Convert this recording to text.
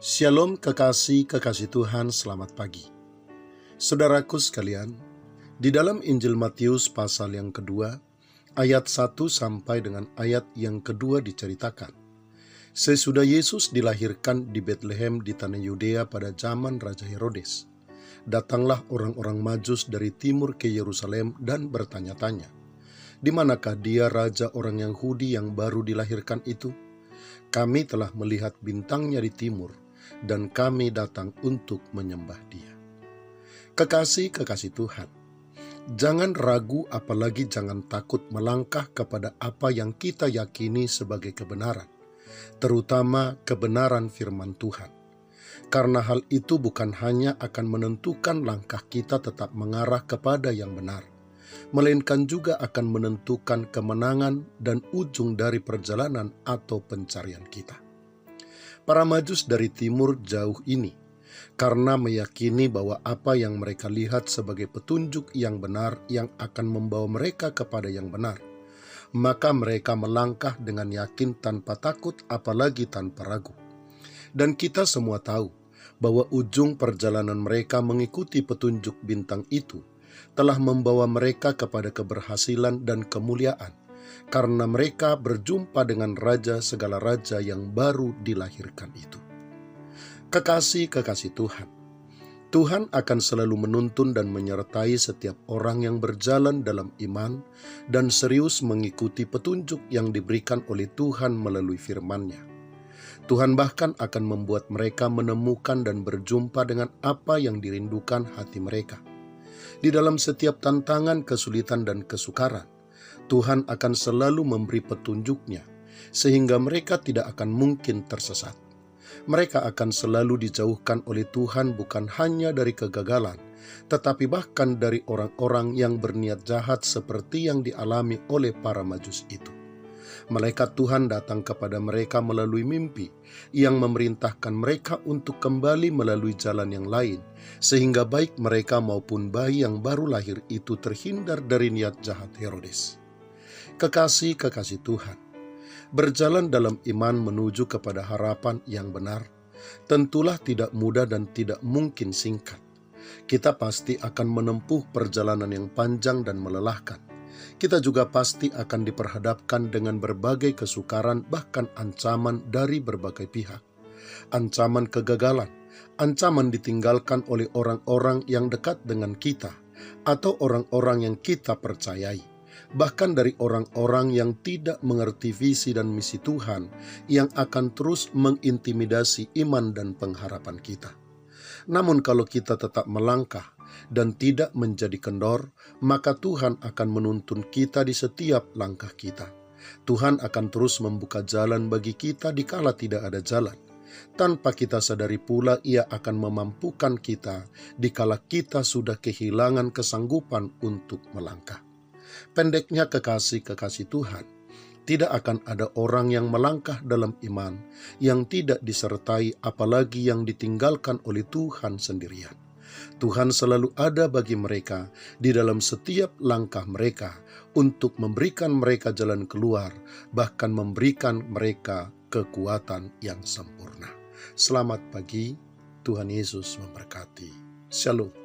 Shalom kekasih Tuhan, selamat pagi. Saudaraku sekalian, di dalam Injil Matius pasal yang kedua, ayat 1 sampai dengan ayat yang kedua diceritakan. Sesudah Yesus dilahirkan di Betlehem di tanah Yudea pada zaman Raja Herodes, datanglah orang-orang Majus dari timur ke Yerusalem dan bertanya-tanya, di manakah dia raja orang Yahudi yang baru dilahirkan itu? Kami telah melihat bintangnya di timur, dan kami datang untuk menyembah dia. Kekasih Tuhan, jangan ragu apalagi jangan takut melangkah kepada apa yang kita yakini sebagai kebenaran, terutama kebenaran firman Tuhan. Karena hal itu bukan hanya akan menentukan langkah kita tetap mengarah kepada yang benar, melainkan juga akan menentukan kemenangan dan ujung dari perjalanan atau pencarian kita. Para Majus dari timur jauh ini, karena meyakini bahwa apa yang mereka lihat sebagai petunjuk yang benar yang akan membawa mereka kepada yang benar, maka mereka melangkah dengan yakin tanpa takut apalagi tanpa ragu. Dan kita semua tahu bahwa ujung perjalanan mereka mengikuti petunjuk bintang itu telah membawa mereka kepada keberhasilan dan kemuliaan, karena mereka berjumpa dengan Raja segala raja yang baru dilahirkan itu. Kekasih Tuhan, Tuhan akan selalu menuntun dan menyertai setiap orang yang berjalan dalam iman dan serius mengikuti petunjuk yang diberikan oleh Tuhan melalui firman-Nya. Tuhan bahkan akan membuat mereka menemukan dan berjumpa dengan apa yang dirindukan hati mereka. Di dalam setiap tantangan, kesulitan, dan kesukaran, Tuhan akan selalu memberi petunjuk-Nya, sehingga mereka tidak akan mungkin tersesat. Mereka akan selalu dijauhkan oleh Tuhan bukan hanya dari kegagalan, tetapi bahkan dari orang-orang yang berniat jahat seperti yang dialami oleh para Majus itu. Malaikat Tuhan datang kepada mereka melalui mimpi yang memerintahkan mereka untuk kembali melalui jalan yang lain, sehingga baik mereka maupun bayi yang baru lahir itu terhindar dari niat jahat Herodes. Kekasih Tuhan, berjalan dalam iman menuju kepada harapan yang benar tentulah tidak mudah dan tidak mungkin singkat. Kita pasti akan menempuh perjalanan yang panjang dan melelahkan. Kita juga pasti akan diperhadapkan dengan berbagai kesukaran, bahkan ancaman dari berbagai pihak. Ancaman kegagalan, ancaman ditinggalkan oleh orang-orang yang dekat dengan kita, atau orang-orang yang kita percayai. Bahkan dari orang-orang yang tidak mengerti visi dan misi Tuhan yang akan terus mengintimidasi iman dan pengharapan kita. Namun kalau kita tetap melangkah dan tidak menjadi kendor, maka Tuhan akan menuntun kita di setiap langkah kita. Tuhan akan terus membuka jalan bagi kita dikala tidak ada jalan. Tanpa kita sadari pula Ia akan memampukan kita dikala kita sudah kehilangan kesanggupan untuk melangkah. Pendeknya kekasih Tuhan, tidak akan ada orang yang melangkah dalam iman yang tidak disertai apalagi yang ditinggalkan oleh Tuhan sendirian. Tuhan selalu ada bagi mereka di dalam setiap langkah mereka untuk memberikan mereka jalan keluar, bahkan memberikan mereka kekuatan yang sempurna. Selamat pagi, Tuhan Yesus memberkati. Shalom.